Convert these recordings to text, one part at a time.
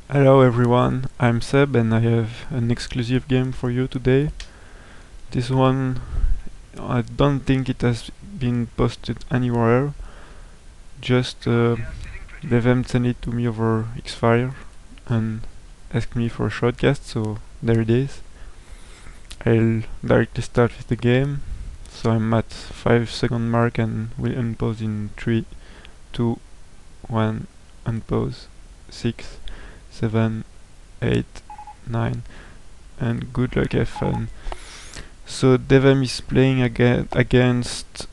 Hello everyone, I'm Seb and I have an exclusive game for you today. This one, I don't think it has been posted anywhere, just DevM sent it to me over Xfire and asked me for a shortcast, so there it is. I'll directly start with the game, so I'm at 5-second mark and will unpause in 3, 2, 1, unpause, 6, 7, 8, 9, and good luck, have fun. So DevM is playing against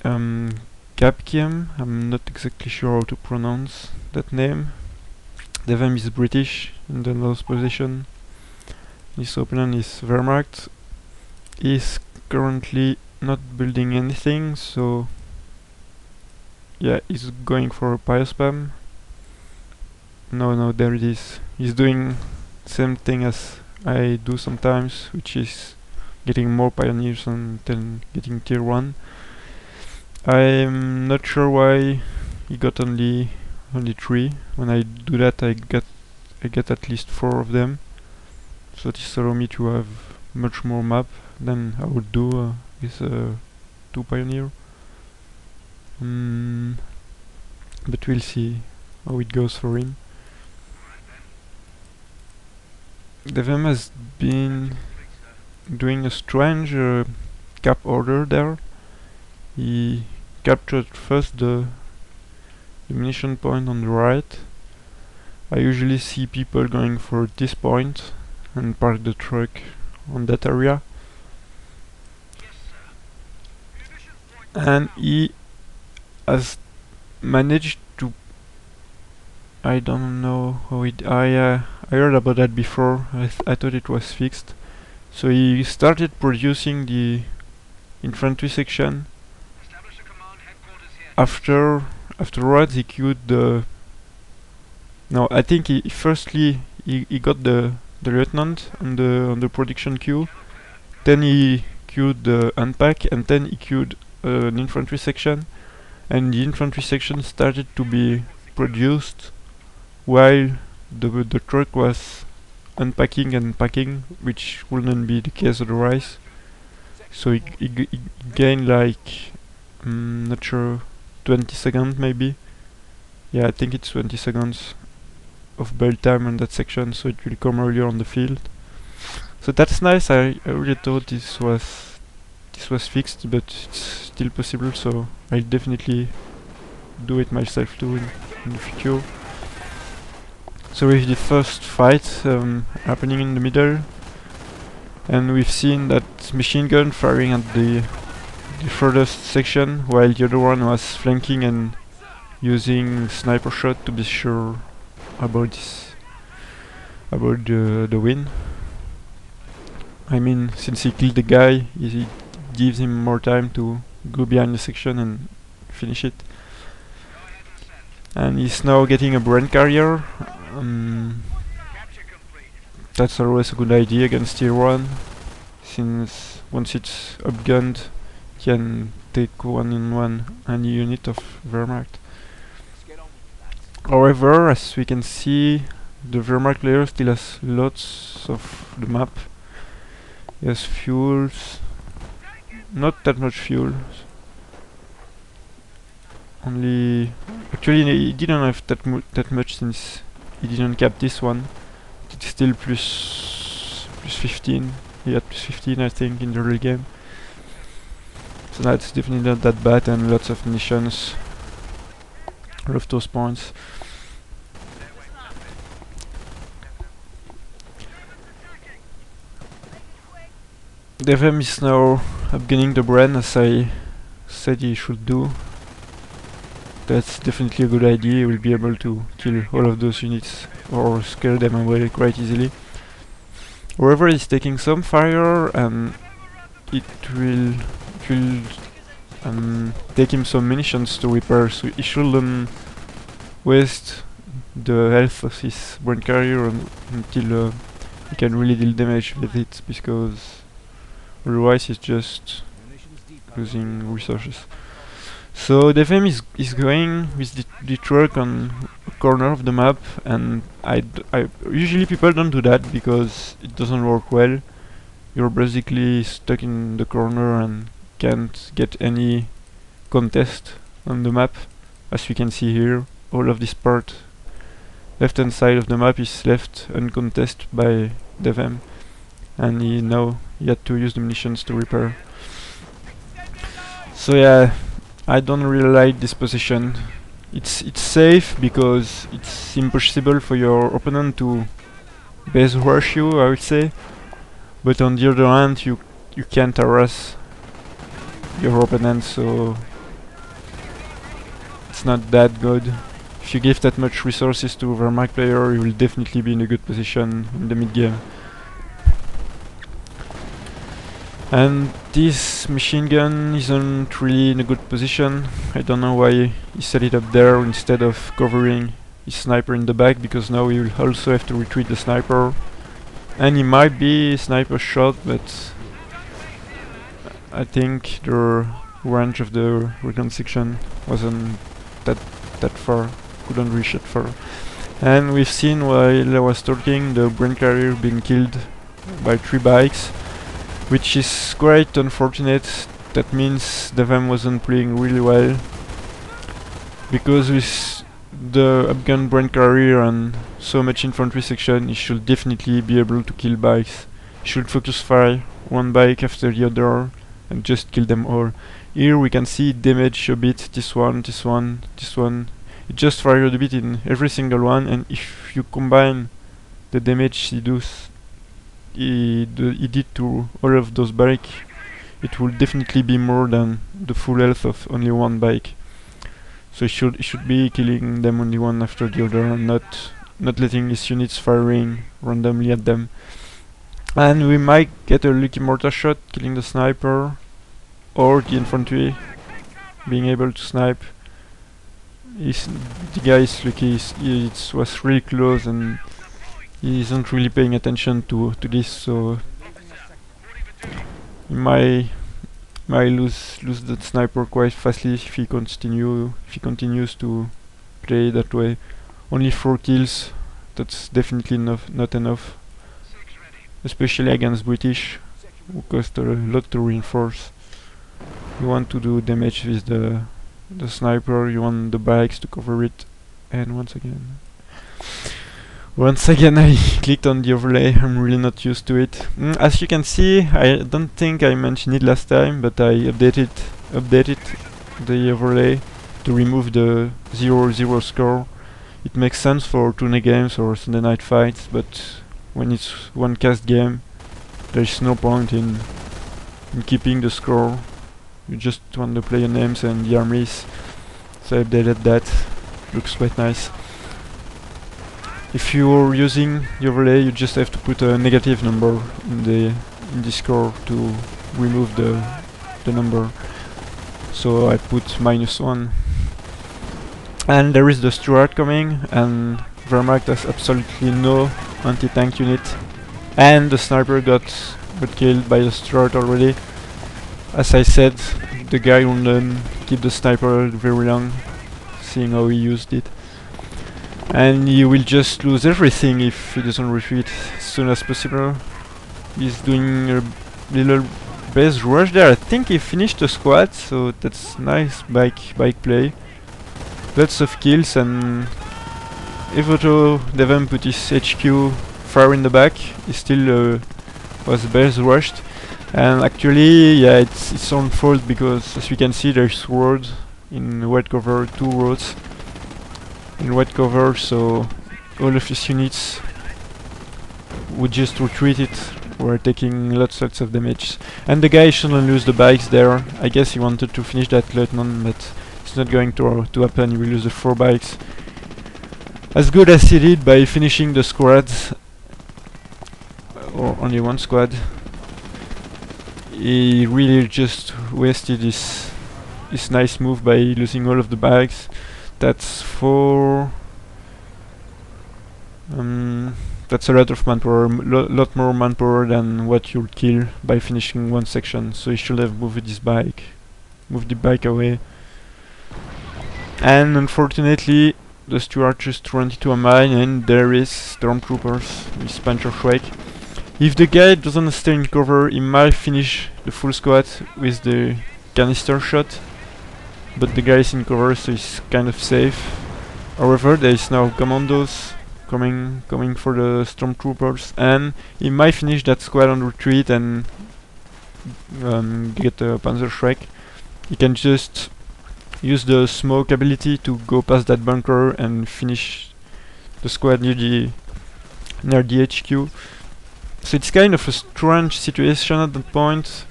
CAPKA3M. I'm not exactly sure how to pronounce that name. DevM is British in the last position. His opponent is Wehrmacht. He's currently not building anything, so yeah, he's going for a pyre spam. No, there it is. He's doing same thing as I do sometimes, which is getting more pioneers and then getting tier 1. I'm not sure why he got only 3. When I do that, I get at least 4 of them. So this allows me to have much more map than I would do with 2 pioneer. But we'll see how it goes for him. DevM has been doing a strange cap order there. He captured first the munition point on the right. I usually see people going for this point and park the truck on that area. And he has managed to, I don't know how it, I heard about that before. I thought it was fixed. So he started producing the infantry section. Afterwards he queued the... No, I think he got the lieutenant on the production queue. Then he queued the unpack, and then he queued an infantry section. And the infantry section started to be produced while the truck was unpacking and packing, which wouldn't be the case otherwise. So he gained like, not sure, 20 seconds maybe. Yeah, I think it's 20 seconds of build time on that section, so it will come earlier on the field. So that's nice. I really thought this was fixed, but it's still possible, so I'll definitely do it myself too in the future. So with the first fight happening in the middle, and we've seen that machine gun firing at the furthest section, while the other one was flanking and using sniper shot to be sure about the win. I mean, since he killed the guy, it gives him more time to go behind the section and finish it. And he's now getting a brand carrier. That's always a good idea against tier 1, since once it's upgunned, you can take 1-on-1 any unit of Wehrmacht. However, as we can see, the Wehrmacht player still has lots of the map. He has fuels, not that much fuel. Only, actually he didn't have that much since he didn't cap this one. It's still plus 15. He had plus 15, I think, in the real game. So that's definitely not that bad, and lots of munitions. I love those points. DevM is now upgunning the brand as I said he should do. That's definitely a good idea. You will be able to kill all of those units or scare them away quite easily. However, he's taking some fire, and it will take him some munitions to repair, so he shouldn't waste the health of his brand carrier until he can really deal damage with it, because otherwise he's just losing resources. So DevM is going with the truck on a corner of the map, and I usually people don't do that because it doesn't work well. You're basically stuck in the corner and can't get any contest on the map. As we can see here, all of this part left hand side of the map is left uncontested by DevM, and now he had to use the munitions to repair. So yeah, I don't really like this position. It's safe because it's impossible for your opponent to base rush you, I would say. But on the other hand, you can't harass your opponent, so it's not that good. If you give that much resources to a Wehrmacht player, you will definitely be in a good position in the mid game. And this machine gun isn't really in a good position. I don't know why he set it up there instead of covering his sniper in the back, because now he will also have to retreat the sniper. And he might be sniper shot, but I think the range of the recon section wasn't that far, couldn't reach that far. And we've seen while I was talking the brain carrier being killed by 3 bikes, which is quite unfortunate. That means DevM wasn't playing really well, because with the upgun brain carrier and so much infantry section, he should definitely be able to kill bikes. He should focus fire one bike after the other and just kill them all. Here we can see damage a bit, this one, this one, this one. It just fired a bit in every single one, and if you combine the damage he did to all of those bikes, it will definitely be more than the full health of only one bike. So it should be killing them only one after the other, and not letting his units firing randomly at them. And we might get a lucky mortar shot killing the sniper, or the infantry being able to snipe. The guy is lucky, it was really close, and he isn't really paying attention to this, so he might lose that sniper quite fastly if he continues to play that way. Only 4 kills, that's definitely not enough, especially against British, who cost a lot to reinforce. You want to do damage with the sniper, you want the bikes to cover it. And once again I clicked on the overlay. I'm really not used to it. As you can see, I don't think I mentioned it last time, but I updated the overlay to remove the 0-0 score. It makes sense for tune games or Sunday night fights, but when it's one cast game, there's no point in keeping the score. You just want the player names and the armies. So I updated that. Looks quite nice. If you're using the overlay, you just have to put a negative number in the score to remove the number. So I put -1. And there is the Stuart coming, and Wehrmacht has absolutely no anti-tank unit, and the sniper got killed by the Stuart already. As I said, the guy wouldn't keep the sniper very long, seeing how he used it. And he will just lose everything if he doesn't retreat as soon as possible. He's doing a little base rush there. I think he finished the squad, so that's nice bike play. Lots of kills, and even though DevM put his HQ far in the back, he still was base rushed. And actually, yeah, it's its own fault, because as we can see, there's roads in white cover, 2 roads in white cover, so all of his units would just retreat it, were taking lots of damage. And the guy shouldn't lose the bikes there. I guess he wanted to finish that lieutenant, but it's not going to happen. He will lose the 4 bikes. As good as he did by finishing the squads, or only 1 squad, he really just wasted his nice move by losing all of the bikes. That's that's a lot of manpower, lot more manpower than what you'll kill by finishing 1 section. So he should have moved the bike away. And unfortunately, the steward just ran into a mine, and there is stormtroopers with Panzer Shrek. If the guy doesn't stay in cover, he might finish the full squad with the canister shot, but the guy is in cover, so he's kind of safe. However, there is now commandos coming for the stormtroopers, and he might finish that squad on retreat and get a Panzer Shrek. He can just use the smoke ability to go past that bunker and finish the squad near the HQ. So it's kind of a strange situation at that point.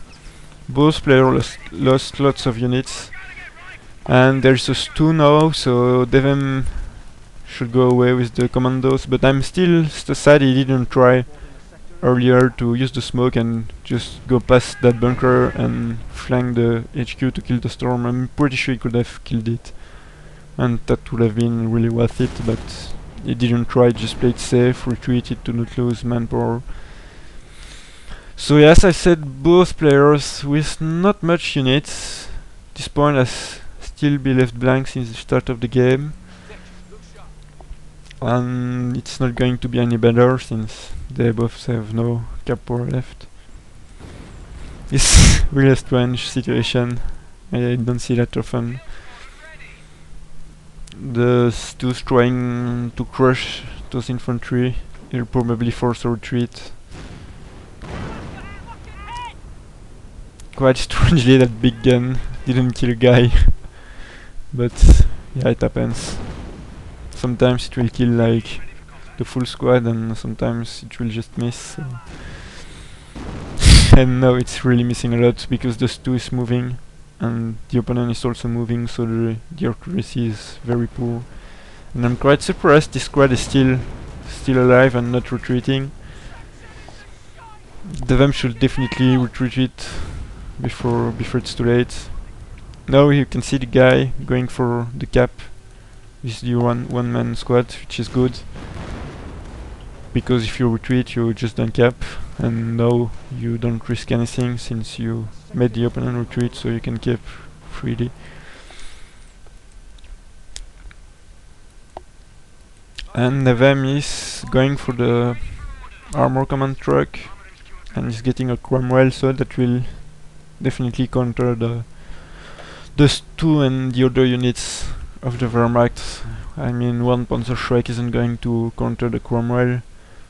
Both players lost lots of units, and there's a stew now, so DevM should go away with the commandos, but I'm still sad he didn't try earlier to use the smoke and just go past that bunker and flank the HQ to kill the storm. I'm pretty sure he could have killed it, and that would have been really worth it, but he didn't try, just played safe, retreated to not lose manpower. So yeah, as I said, both players with not much units. This point has still been left blank since the start of the game, and it's not going to be any better since they both have no cap power left. It's really a strange situation. I don't see that often. The Stu's trying to crush those infantry. He'll probably force a retreat. Quite strangely, that big gun didn't kill a guy. But yeah, it happens. Sometimes it will kill like the full squad, and sometimes it will just miss. So. And now it's really missing a lot because the Stu is moving and the opponent is also moving, so the accuracy is very poor. And I'm quite surprised this squad is still alive and not retreating. DevM should definitely retreat before it's too late. Now you can see the guy going for the cap with the one-man squad, which is good, because if you retreat you just don't cap, and now you don't risk anything since you made the opponent retreat, so you can cap freely. And DevM is going for the armor command truck and is getting a Cromwell, so that will definitely counter the Stu and the other units of the Wehrmacht. I mean, one Panzer Shrek isn't going to counter the Cromwell,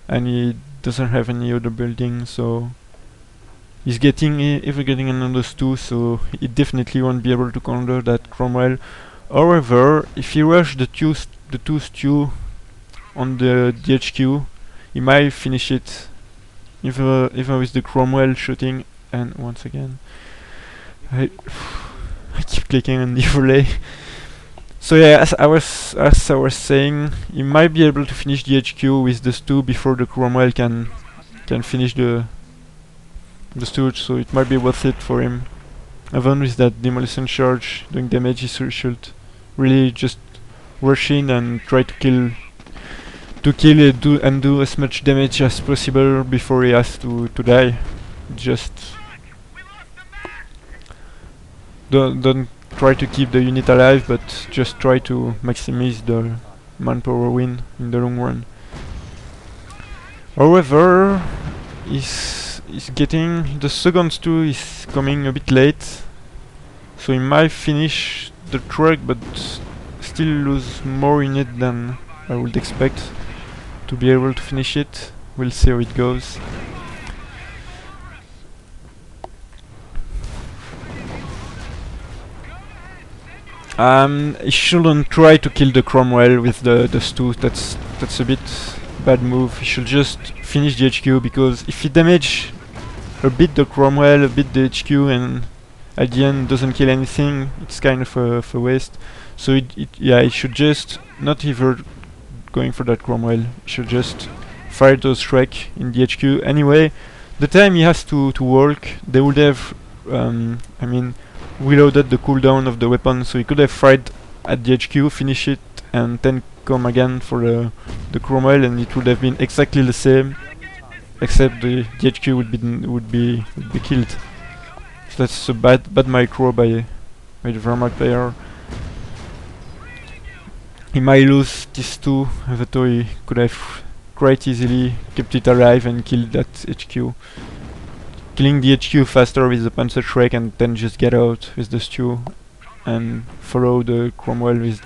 and he doesn't have any other building, so he's getting another Stu, so he definitely won't be able to counter that Cromwell. However, if he rushes the two Stu on the HQ, he might finish it, even with the Cromwell shooting. And once again, I keep clicking on the overlay. So yeah, as I was saying, he might be able to finish the HQ with the Stu before the Cromwell can finish the Stooge, so it might be worth it for him. Even with that demolition charge doing damage, he should really just rush in and try to kill and do as much damage as possible before he has to die. Just don't try to keep the unit alive, but just try to maximize the manpower win in the long run. However, he's getting the second Stu is coming a bit late, so he might finish the truck, but still lose more in it than I would expect to be able to finish it. We'll see how it goes. He shouldn't try to kill the Cromwell with the Stu. That's a bit bad move. He should just finish the HQ, because if he damage a bit the Cromwell, a bit the HQ, and at the end doesn't kill anything, it's kind of a waste. So he should just not even going for that Cromwell. He should just fire those Shrek in the HQ. Anyway, the time he has to walk, they would have reloaded the cooldown of the weapon, so he could have fired at the HQ, finish it, and then come again for the Cromwell, and it would have been exactly the same, except the HQ would be killed. So that's a bad micro by the Wehrmacht player. He might lose these two, even though he could have quite easily kept it alive and killed that HQ. Killing the HQ faster with the Panzer Shrek and then just get out with the stew and follow the Cromwell with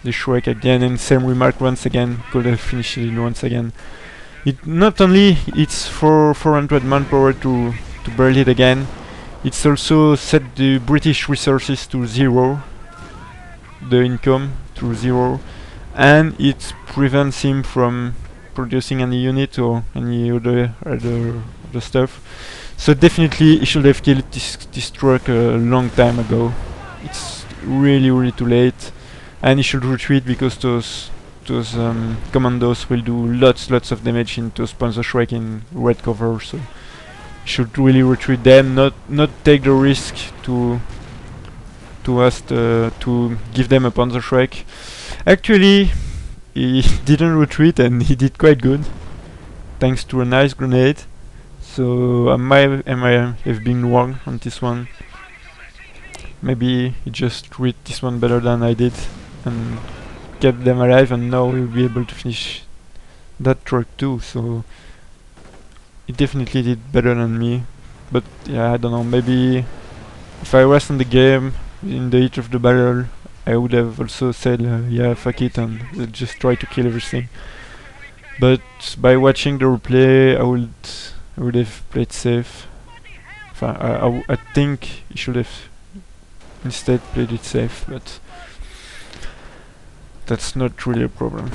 the Shrek again, and same remark once again, could have finished it once again. It not only it's for 400 manpower to build it again, it's also set the British resources to 0, the income to 0, and it prevents him from producing any unit or any other stuff. So definitely he should have killed this truck a long time ago. It's really too late, and he should retreat because those commandos will do lots of damage into Panzer Shrek in red cover. So he should really retreat them, not take the risk to give them a Panzer Shrek. Actually, he didn't retreat and he did quite good, thanks to a nice grenade. So I might have been wrong on this one. Maybe he just read this one better than I did and kept them alive, and now we'll be able to finish that truck too. So he definitely did better than me. But yeah, I don't know, maybe if I was in the game in the heat of the battle, I would have also said yeah, fuck it, and just try to kill everything. But by watching the replay, I would have played safe. I think he should have instead played it safe, but that's not really a problem.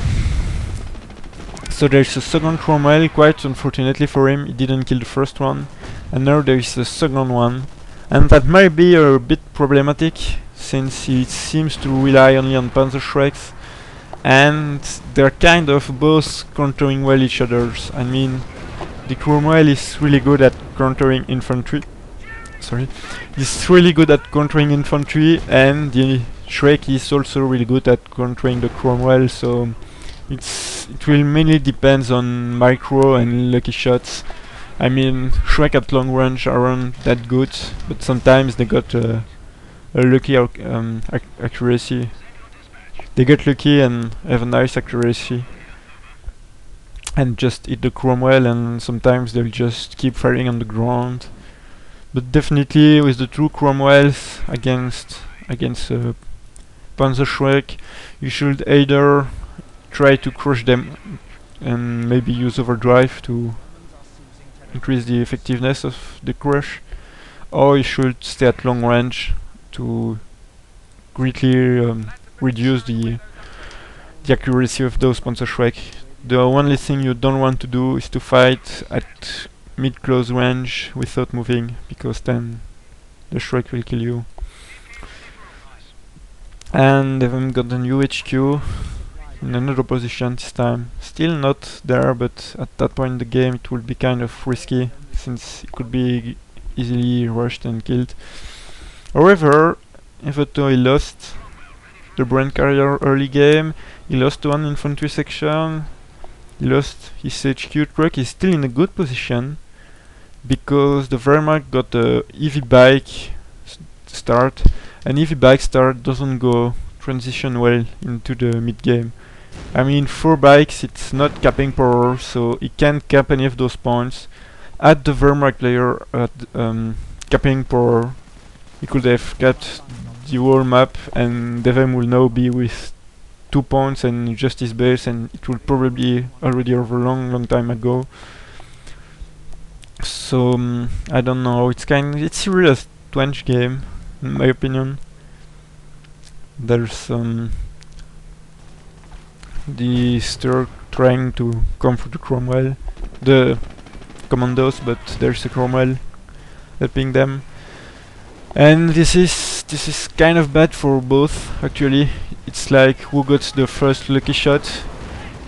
So there's a second Cromwell. Quite unfortunately for him, he didn't kill the first one, and now there is a second one, and that might be a bit problematic since he seems to rely only on Panzer Shreks, and they're kind of both countering well each other's. I mean, the Cromwell is really good at countering infantry. Sorry, he's really good at countering infantry, and the Shrek is also really good at countering the Cromwell. So it will mainly depends on micro and lucky shots. I mean, Shrek at long range aren't that good, but sometimes they got a lucky accuracy. They get lucky and have a nice accuracy and just hit the Cromwell, and sometimes they'll just keep firing on the ground. But definitely with the two Cromwells against Panzer Shrek, you should either try to crush them and maybe use overdrive to increase the effectiveness of the crush, or you should stay at long range to greatly reduce the accuracy of those Panzer Shrek. The only thing you don't want to do is to fight at mid-close range without moving, because then the Shrek will kill you. And DevM got a new HQ in another position this time. Still not there, but at that point in the game it would be kind of risky, since it could be easily rushed and killed. However, even though he lost the brand carrier early game, he lost one infantry section, he lost his HQ truck, he's still in a good position, because the Wehrmacht got a heavy bike start, and heavy bike start doesn't go transition well into the mid game. I mean, 4 bikes, it's not capping power, so he can't cap any of those points. At the Wehrmacht player at capping power, he could have capped the whole map, and DevM will now be with 2 points and just his base, and it will probably already over long time ago. So I don't know, it's a real strange game in my opinion. There's the Sturk trying to come for the Cromwell, the commandos, but there's a Cromwell helping them, and this is kind of bad for both actually. It's like who got the first lucky shot.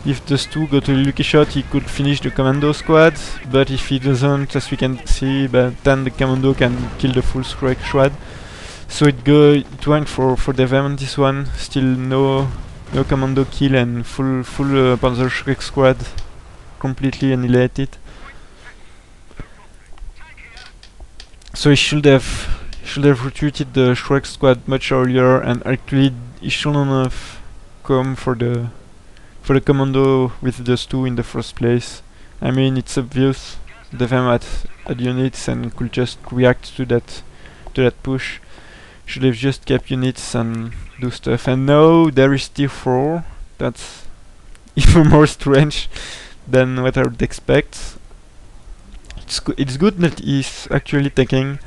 If the Stu got a lucky shot, he could finish the commando squad, but if he doesn't, as we can see, then the commando can kill the full squad. So it went for DevM on this one. Still no commando kill and full Panzer Shrek squad completely annihilated. So he should have retreated the Shrek squad much earlier, and actually he shouldn't have come for the commando with those two in the first place. I mean, it's obvious DevM had units and could just react to that push. Should have just kept units and do stuff. And now there is tier 4. That's even more strange than what I would expect. It's good that he's actually taking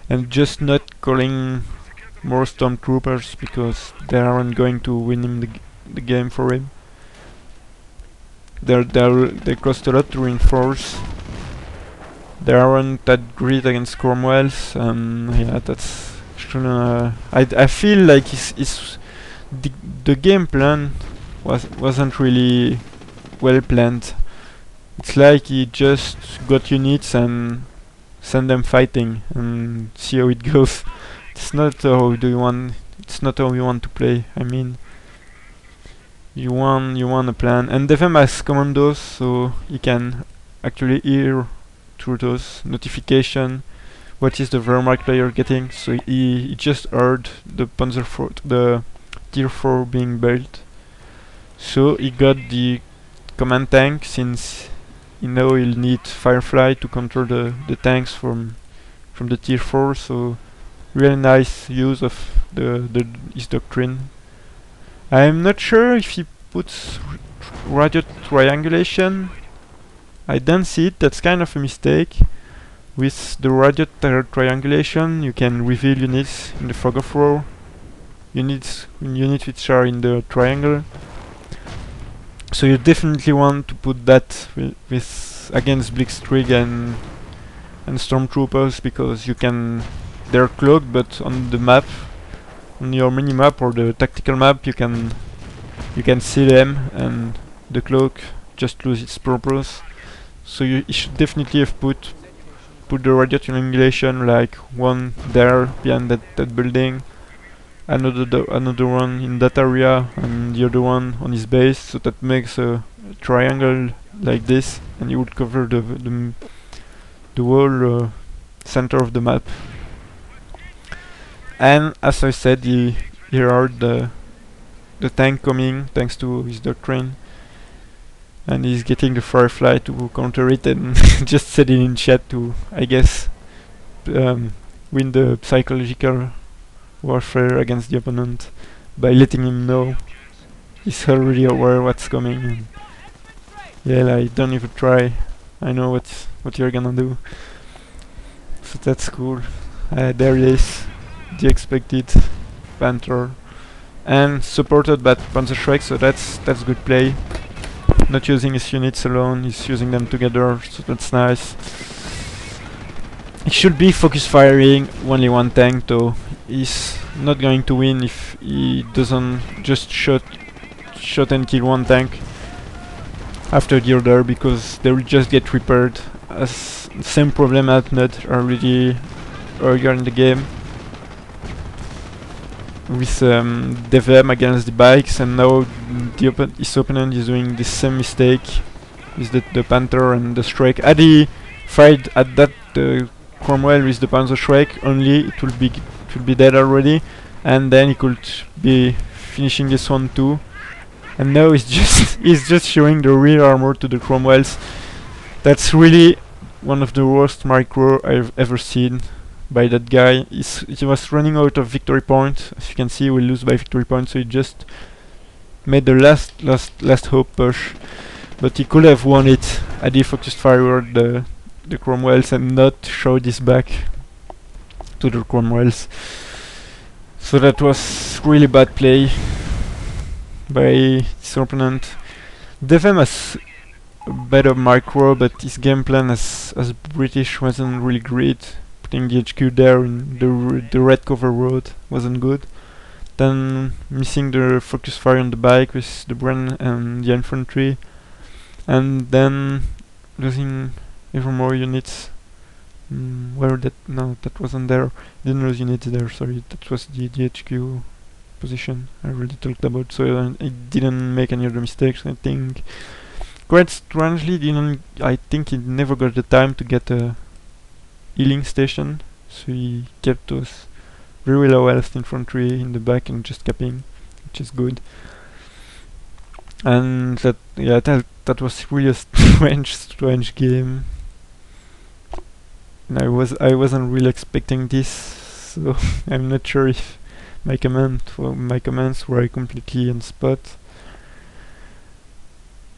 and just not calling more stormtroopers, because they aren't going to win him the game for him. They cost a lot to reinforce. They aren't that great against Cromwells, and yeah, that's. I feel like the game plan wasn't really well planned. It's like he just got units and send them fighting and see how it goes. It's not how you want to play. I mean, you want a plan, and DevM has commandos, so he can actually hear through those notification what is the Wehrmacht player getting. So he just heard the Panzer IV, the tier 4 being built. So he got the command tank, since you know he'll need Firefly to control the tanks from the tier 4. So really nice use of his doctrine. I'm not sure if he puts radio triangulation. I don't see it. That's kind of a mistake. With the radio triangulation, you can reveal units in the fog of war. Units which are in the triangle. So you definitely want to put that with against Blitzkrieg and stormtroopers, because they're cloaked, but on the map, on your mini map or the tactical map, you can see them, and the cloak just loses its purpose. So you should definitely have put the radio triangulation, like one there behind that building, another one in that area, and the other one on his base, so that makes a triangle like this, and you would cover the whole center of the map. And as I said, he heard the tank coming thanks to his doctrine, and he's getting the Firefly to counter it, and just said it in chat to, I guess, win the psychological warfare against the opponent by letting him know he's already aware what's coming. And yeah, like, don't even try. I know what you're gonna do. So that's cool. There it is, the expected Panther, and supported by Panzerschreck. So that's good play. Not using his units alone, he's using them together, so that's nice. It should be focus firing only one tank, though. He's not going to win if he doesn't just shot and kill one tank after the other, because they will just get repaired. As same problem happened already earlier in the game with DevM against the bikes, and now his opponent is doing the same mistake with the Panther and the Shrek. Had he fired at that Cromwell with the Panzer Shrek, only it will be dead already, and then he could be finishing this one too. And now he's just showing the rear armor to the Cromwells. That's really one of the worst micro I've ever seen by that guy. He was running out of victory point. As you can see, we lose by victory point, so he just made the last hope push. But he could have won it had he focused forward the Cromwells and not showed his back to the Cromwells. So that was really bad play by his opponent. DevM has a better micro, but his game plan as British wasn't really great. Putting the HQ there in the red cover road wasn't good. Then missing the focus fire on the bike with the Bren and the infantry, and then losing even more units. That wasn't there. Didn't lose units there, sorry. That was the HQ position I already talked about. So I didn't make any other mistakes. I think quite strangely I think he never got the time to get a healing station, so he kept those very low health infantry in the back and just capping, which is good. And that was really a strange game. And I wasn't really expecting this, so I'm not sure if my comments were completely on spot.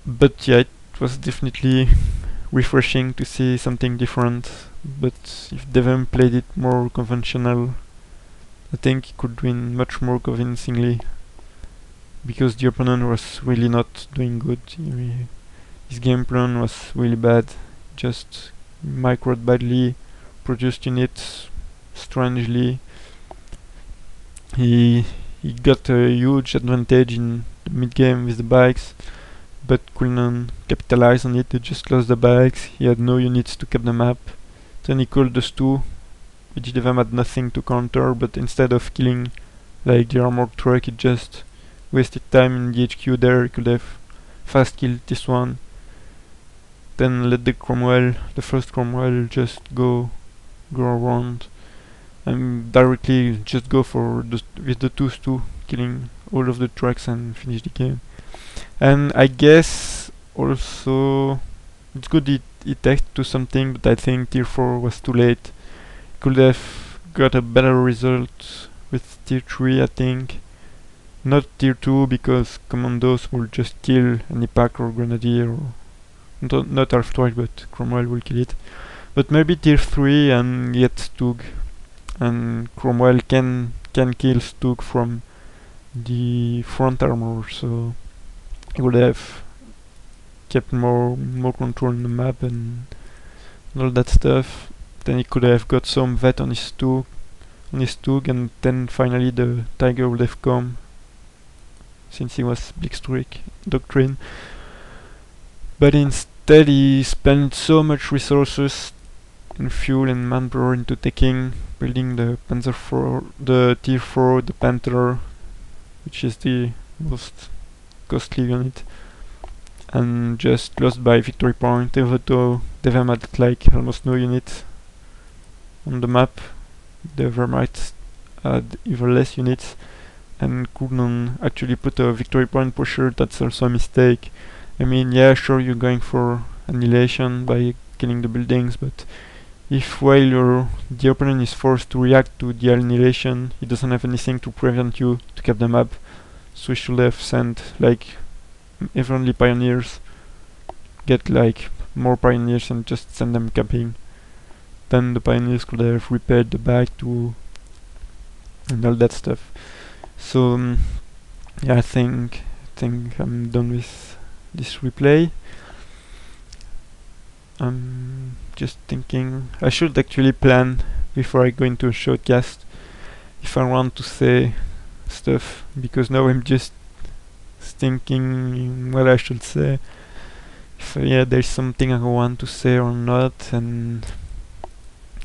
But yeah, it was definitely refreshing to see something different. But if DevM played it more conventional, I think he could win much more convincingly, because the opponent was really not doing good. His game plan was really bad, just microed badly, produced units strangely. He got a huge advantage in the mid game with the bikes, but couldn't capitalize on it. He just lost the bikes. He had no units to cap the map. Then he called the Stu, which DevM had nothing to counter, but instead of killing like the armored truck, it just wasted time in the HQ there. He could have fast killed this one, then let the first Cromwell just go around and directly just go for with the 2-2, killing all of the trucks and finish the game. And I guess also it's good it acted to something, but I think tier 4 was too late. Could have got a better result with tier 3, I think. Not tier 2, because commandos will just kill any pack or grenadier, or not half twice, but Cromwell will kill it. But maybe tier 3 and get Stug, and Cromwell can kill Stug from the front armor, so he would have kept more control on the map and all that stuff. Then he could have got some vet on his Stug, and then finally the Tiger would have come, since he was Blitzkrieg Doctrine. But instead he spent so much resources and fuel and manpower into building the Panzer IV, the tier 4, the Panther, which is the most costly unit, and just lost by victory point, even though DevM had like almost no units on the map. The Wehrmacht had even less units and couldn't actually put a victory point pusher. That's also a mistake. I mean, yeah, sure, you're going for annihilation by killing the buildings, but if while the opponent is forced to react to the annihilation, he doesn't have anything to prevent you to cap the map. So we should have sent like evenly pioneers, get like more pioneers and just send them capping. Then the pioneers could have repaired the back to and all that stuff. So yeah, I think I'm done with this replay. I'm just thinking I should actually plan before I go into a shortcast if I want to say stuff, because now I'm just thinking what I should say, if there's something I want to say or not. And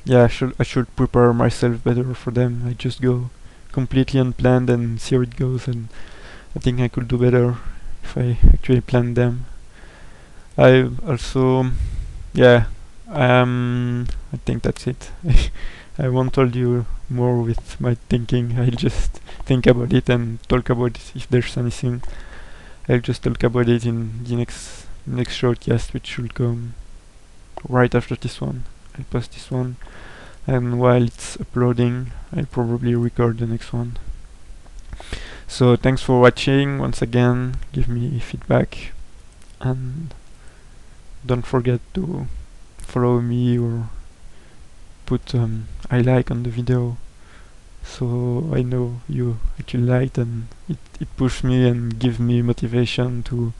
yeah, I should prepare myself better for them. I just go completely unplanned and see how it goes, and I think I could do better if I actually plan them. I also I think that's it. I won't tell you more with my thinking. I'll just think about it and talk about it. If there's anything, I'll just talk about it in the next shortcast, which should come right after this one. I'll post this one, and while it's uploading, I'll probably record the next one. So thanks for watching once again. Give me feedback, and don't forget to follow me or put I like on the video, so I know you actually liked, and it pushes me and gives me motivation to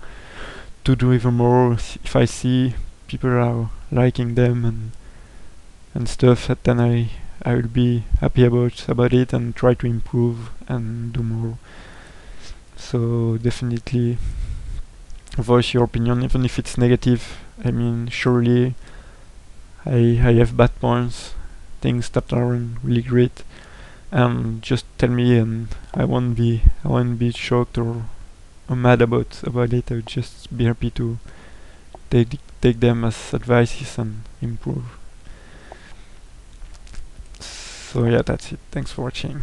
do even more. If I see people are liking them and stuff, then I will be happy about it and try to improve and do more. So definitely voice your opinion, even if it's negative. I mean, surely I have bad points, things that aren't really great, and just tell me, and I won't be shocked or mad about it. I would just be happy to take them as advices and improve. So yeah, that's it. Thanks for watching.